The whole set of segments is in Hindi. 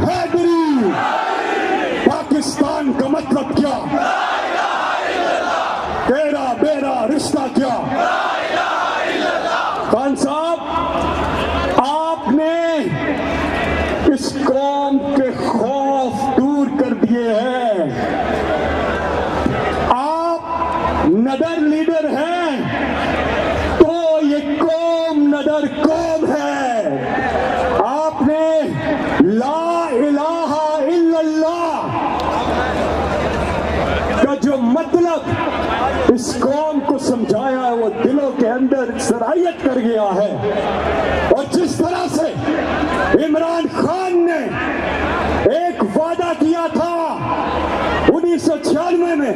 हैदरी। पाकिस्तान का मतलब क्या? तेरा मेरा रिश्ता क्या? खान साहब, आपने इस कौम के खौफ दूर कर दिए हैं। आप नदर लीडर हैं तो ये कौम नदर कौम है। आपने ला इलाहा इल्लल्लाह का जो मतलब इस कौम को समझाया है वो दिलों के अंदर सरायत कर गया है। और जिस तरह से इमरान खान ने एक वादा किया था 1996 में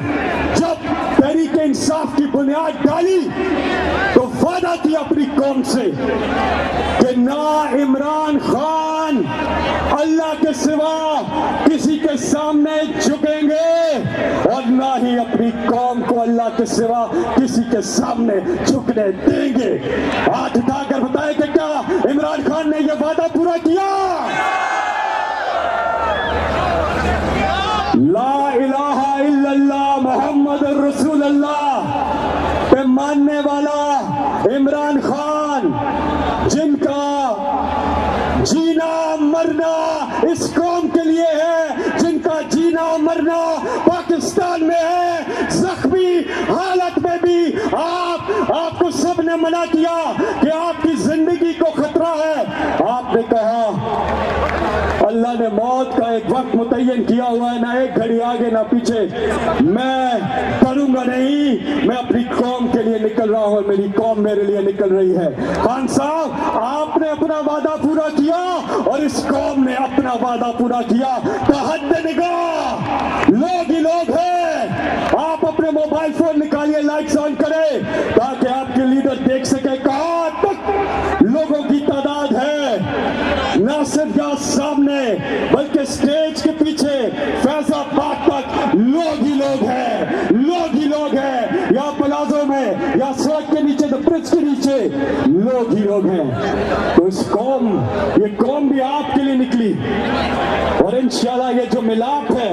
जब तहरीक इंसाफ की बुनियाद डाली, तो वादा किया अपनी कौम से कि ना इमरान खान अल्लाह के सिवा किसी के सामने झुकेंगे और ना ही अपनी कौम को अल्लाह के सिवा किसी के सामने झुकने देंगे। हाथ उठाकर बताए कि क्या इमरान खान ने यह वादा पूरा किया? ला इलाहा इल्लल्लाह मोहम्मद रसूलुल्लाह पे मानने वाला इमरान खान, जिनका जीना मरना इस कौम के लिए है, जिनका जीना मरना पाकिस्तान में है, जख्मी हालत में भी आपको सबने मना किया कि आपकी जिंदगी को खतरा है। आपने कहा अल्लाह ने मौत का एक वक्त मुतय्यन किया हुआ है, ना एक घड़ी आगे ना पीछे। मैं करूंगा नहीं, मैं अपनी कौम के लिए निकल रहा हूं, मेरी कौम मेरे लिए निकल रही है। खान साहब, आपने अपना वादा पूरा किया और इस कौम ने अपना वादा पूरा किया। तहद्द निगाह लोग ही लोग हैं। आप अपने मोबाइल फोन निकालिए, लाइट्स ऑन करें ताकि आपके लीडर देख सके कहां तक लोगों की तादाद है। ना सिर्फ यहाँ सामने बल्कि स्टेज के पीछे फैजाबाद तक लोग ही लोग हैं, लोग ही लोग हैं। यहाँ प्लाजो में या सड़क के नीचे, द ब्रिज के नीचे लोग ही लोग हैं। तो इस कौम, ये कौम भी आपके लिए निकली और इंशाल्लाह ये जो मिलाप है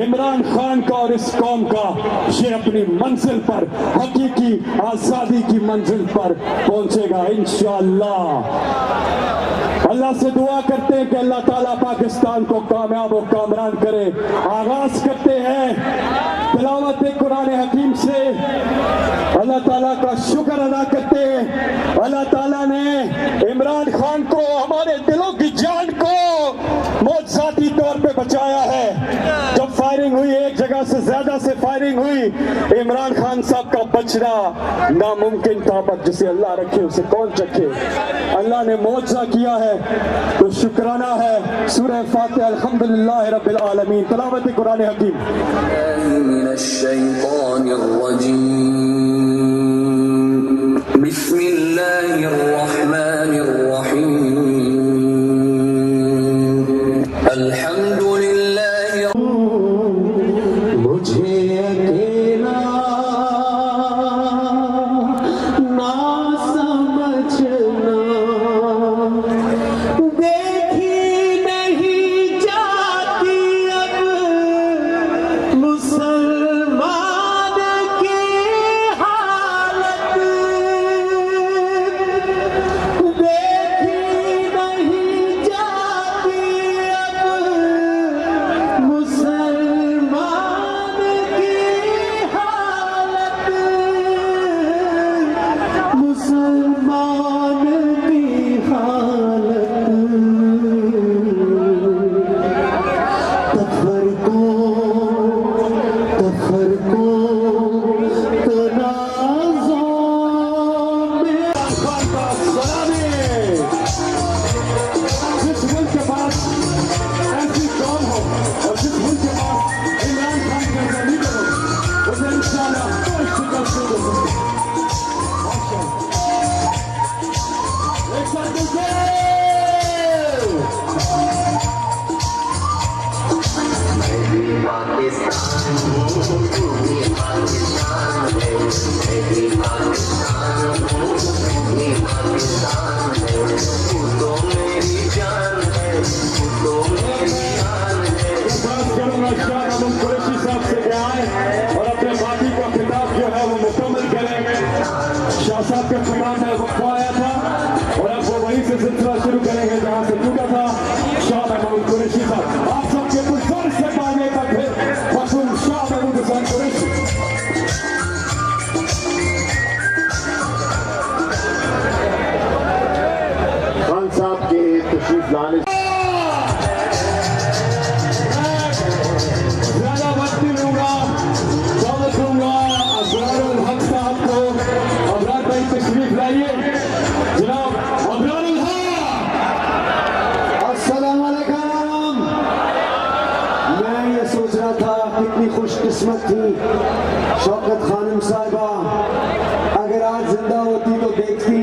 इमरान खान का और इस कौम का, ये अपनी मंजिल पर, हकीकी आजादी की मंजिल पर पहुंचेगा इंशाल्लाह। अल्लाह से दुआ करते हैं कि अल्लाह ताला पाकिस्तान को कामयाब और कामरान करे। आगाज करते हैं तिलावत कुरान हकीम से, अल्लाह ताला का शुक्र अदा करते हैं। अल्लाह ताला ने इमरान खान को, हमारे दिलों की जान को मौजूदी तौर पे बचाया है। जब फायरिंग हुई, एक जगह से ज्यादा से फायरिंग हुई, इमरान खान साहब का बचना नामुमकिन था, पर जिसे अल्लाह रखे उसे कौन चखे। अल्लाह ने मौजूदा किया है तो शुक्राना है। सूरह फातिहा, अल्हम्दुलिल्लाह रब्बिल आलमीन। तिलावत कुरान हकीम। बिस्मिल्लाहिर रहमानिर रहीम। अल्हम्दुलिल्लाह। मुझे अकेला ना समझना, देखी नहीं जाती अब मुसलमान की हालत, देखी नहीं जाती अब मुसलमान की हालत, मुसलमान की हालत। तफरको तनाज़ो में खान का सलामी। जिस मुल्क के पास ऐसी कौम हो और जिस मुल्क के पास इमरान खान जैसा लीडर हो, उसे इंशाल्लाह कोई शिकस्त नहीं हो सकती। एक साथ मिलके तो मेरी जान है, तो मेरी सोच रहा था कितनी खुशकिस्मत थी शौकत खानम साहिबा, अगर आज जिंदा होती तो देखती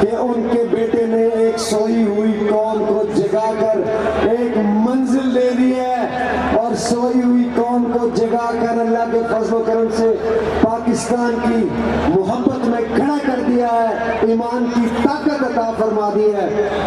कि उनके बेटे ने एक सोई हुई कौम को जगाकर एक मंजिल दे दी है और सोई हुई कौम को जगाकर अल्लाह के फजल व करम से पाकिस्तान की मोहब्बत में खड़ा कर दिया है, ईमान की ताकत अता फरमा दी है।